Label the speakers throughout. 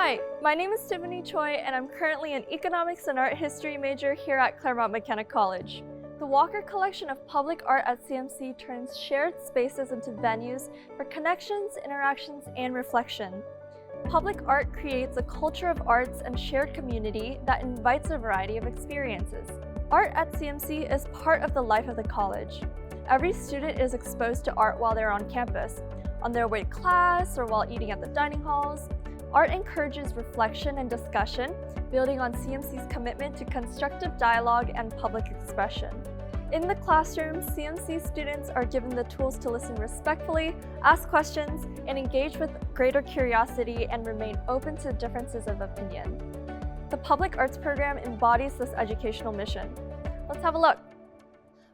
Speaker 1: Hi, my name is Tiffany Choi and I'm currently an economics and art history major here at Claremont McKenna College. The Walker Collection of Public Art at CMC turns shared spaces into venues for connections, interactions, and reflection. Public art creates a culture of arts and shared community that invites a variety of experiences. Art at CMC is part of the life of the college. Every student is exposed to art while they're on campus, on their way to class, or while eating at the dining halls. Art encourages reflection and discussion, building on CMC's commitment to constructive dialogue and public expression. In the classroom, CMC students are given the tools to listen respectfully, ask questions, and engage with greater curiosity and remain open to differences of opinion. The Public Arts program embodies this educational mission. Let's have a look.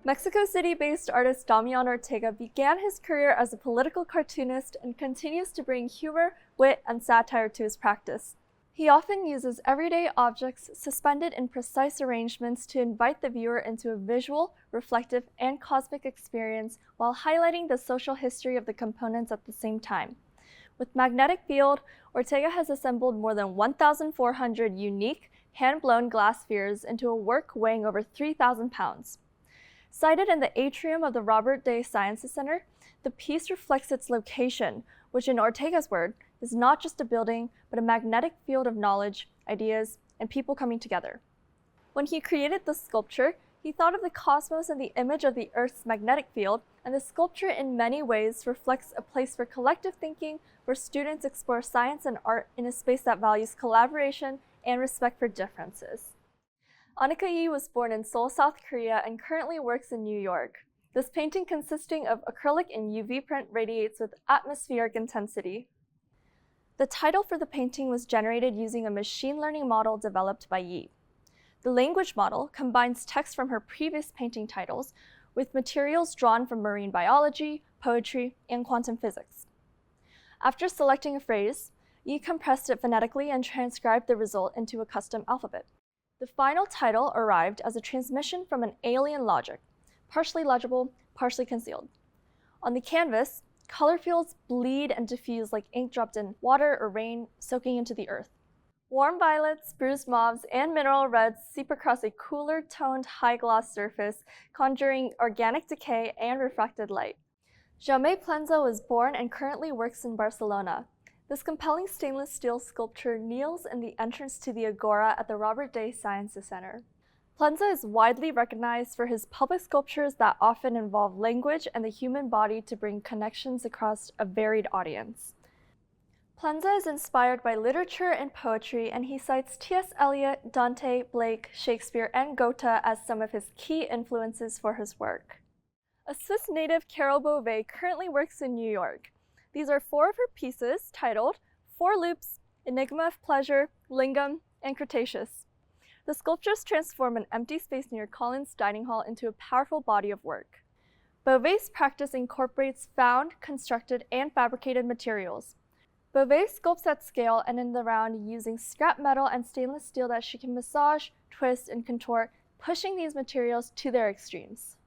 Speaker 1: Mexico City-based artist Damian Ortega began his career as a political cartoonist and continues to bring humor, wit, and satire to his practice. He often uses everyday objects suspended in precise arrangements to invite the viewer into a visual, reflective, and cosmic experience while highlighting the social history of the components at the same time. With Magnetic Field, Ortega has assembled more than 1,400 unique, hand-blown glass spheres into a work weighing over 3,000 pounds. Sited in the atrium of the Robert Day Sciences Center, the piece reflects its location, which in Ortega's word, is not just a building, but a magnetic field of knowledge, ideas, and people coming together. When he created the sculpture, he thought of the cosmos and the image of the Earth's magnetic field, and the sculpture in many ways reflects a place for collective thinking where students explore science and art in a space that values collaboration and respect for differences. Annika Yi was born in Seoul, South Korea, and currently works in New York. This painting, consisting of acrylic and UV print, radiates with atmospheric intensity. The title for the painting was generated using a machine learning model developed by Yi. The language model combines text from her previous painting titles with materials drawn from marine biology, poetry, and quantum physics. After selecting a phrase, Yi compressed it phonetically and transcribed the result into a custom alphabet. The final title arrived as a transmission from an alien logic, partially legible, partially concealed. On the canvas, color fields bleed and diffuse like ink dropped in water or rain soaking into the earth. Warm violets, bruised mauves, and mineral reds seep across a cooler toned high gloss surface, conjuring organic decay and refracted light. Jaume Plenza was born and currently works in Barcelona. This compelling stainless steel sculpture kneels in the entrance to the Agora at the Robert Day Sciences Center. Plenza is widely recognized for his public sculptures that often involve language and the human body to bring connections across a varied audience. Plenza is inspired by literature and poetry, and he cites T.S. Eliot, Dante, Blake, Shakespeare, and Goethe as some of his key influences for his work. A Swiss native, Carole Beauvais, currently works in New York. These are 4 of her pieces titled Four Loops, Enigma of Pleasure, Lingam, and Cretaceous. The sculptures transform an empty space near Collins Dining Hall into a powerful body of work. Beauvais' practice incorporates found, constructed, and fabricated materials. Beauvais sculpts at scale and in the round using scrap metal and stainless steel that she can massage, twist, and contort, pushing these materials to their extremes.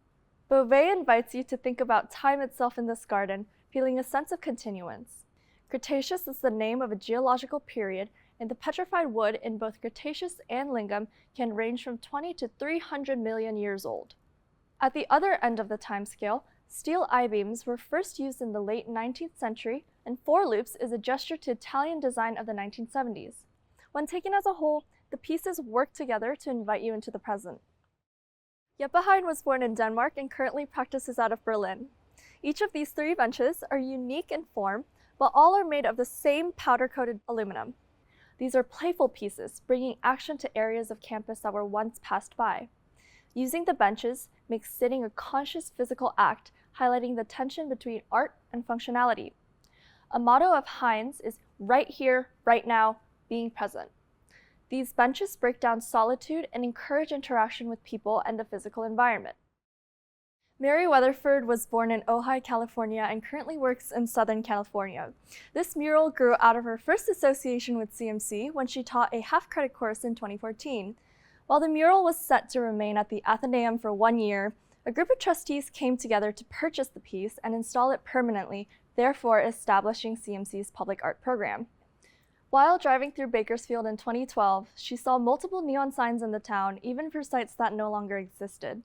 Speaker 1: Beauvais invites you to think about time itself in this garden, feeling a sense of continuance. Cretaceous is the name of a geological period, and the petrified wood in both Cretaceous and Lingam can range from 20 to 300 million years old. At the other end of the timescale, steel I-beams were first used in the late 19th century, and four loops is a gesture to Italian design of the 1970s. When taken as a whole, the pieces work together to invite you into the present. Jeppe Hein was born in Denmark and currently practices out of Berlin. Each of these 3 benches are unique in form, but all are made of the same powder-coated aluminum. These are playful pieces, bringing action to areas of campus that were once passed by. Using the benches makes sitting a conscious physical act, highlighting the tension between art and functionality. A motto of Hein's is right here, right now, being present. These benches break down solitude and encourage interaction with people and the physical environment. Mary Weatherford was born in Ojai, California, and currently works in Southern California. This mural grew out of her first association with CMC when she taught a half-credit course in 2014. While the mural was set to remain at the Athenaeum for 1 year, a group of trustees came together to purchase the piece and install it permanently, therefore establishing CMC's public art program. While driving through Bakersfield in 2012, she saw multiple neon signs in the town, even for sites that no longer existed.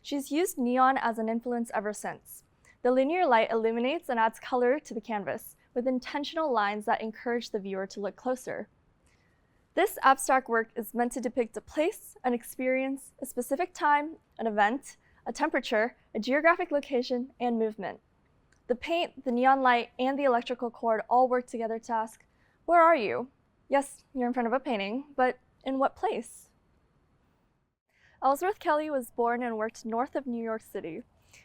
Speaker 1: She's used neon as an influence ever since. The linear light illuminates and adds color to the canvas, with intentional lines that encourage the viewer to look closer. This abstract work is meant to depict a place, an experience, a specific time, an event, a temperature, a geographic location, and movement. The paint, the neon light, and the electrical cord all work together to ask, where are you? Yes, you're in front of a painting, but in what place? Ellsworth Kelly was born and worked north of New York City.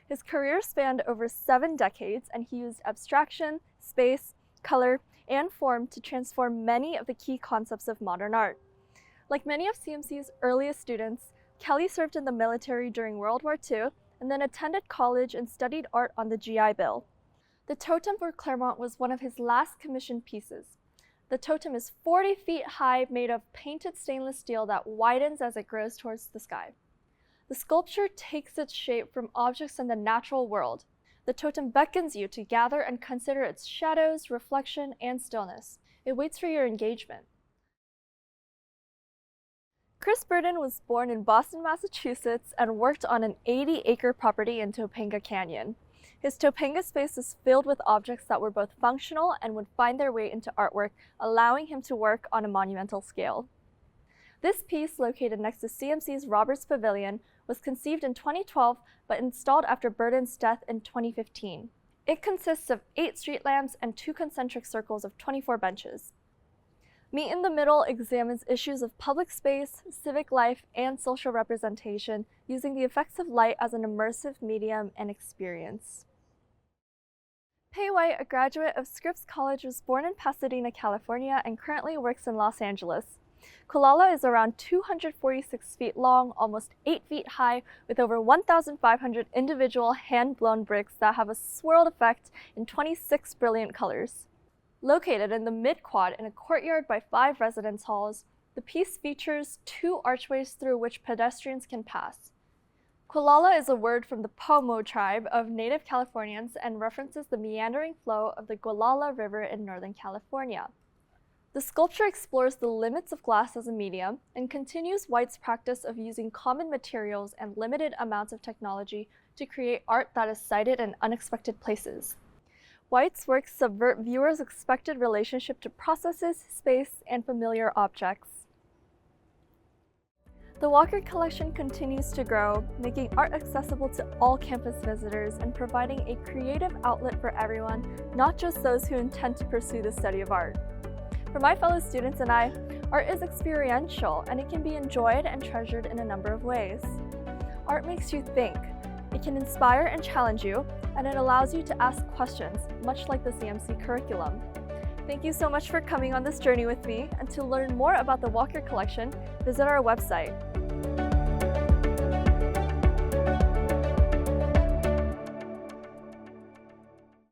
Speaker 1: His career spanned over 7 decades, and he used abstraction, space, color, and form to transform many of the key concepts of modern art. Like many of CMC's earliest students, Kelly served in the military during World War II and then attended college and studied art on the GI Bill. The totem for Claremont was one of his last commissioned pieces. The totem is 40 feet high, made of painted stainless steel that widens as it grows towards the sky. The sculpture takes its shape from objects in the natural world. The totem beckons you to gather and consider its shadows, reflection, and stillness. It waits for your engagement. Chris Burden was born in Boston, Massachusetts, and worked on an 80-acre property in Topanga Canyon. His Topanga space was filled with objects that were both functional and would find their way into artwork, allowing him to work on a monumental scale. This piece, located next to CMC's Roberts Pavilion, was conceived in 2012 but installed after Burden's death in 2015. It consists of 8 street lamps and 2 concentric circles of 24 benches. Meet in the Middle examines issues of public space, civic life, and social representation, using the effects of light as an immersive medium and experience. Pei White, a graduate of Scripps College, was born in Pasadena, California, and currently works in Los Angeles. Kulala is around 246 feet long, almost 8 feet high, with over 1,500 individual hand-blown bricks that have a swirled effect in 26 brilliant colors. Located in the mid-quad in a courtyard by 5 residence halls, the piece features 2 archways through which pedestrians can pass. Kulala is a word from the Pomo tribe of native Californians and references the meandering flow of the Gualala River in Northern California. The sculpture explores the limits of glass as a medium and continues White's practice of using common materials and limited amounts of technology to create art that is sighted in unexpected places. White's works subvert viewers' expected relationship to processes, space, and familiar objects. The Walker Collection continues to grow, making art accessible to all campus visitors and providing a creative outlet for everyone, not just those who intend to pursue the study of art. For my fellow students and I, art is experiential and it can be enjoyed and treasured in a number of ways. Art makes you think. It can inspire and challenge you, and it allows you to ask questions, much like the CMC curriculum. Thank you so much for coming on this journey with me, and to learn more about the Walker Collection, visit our website,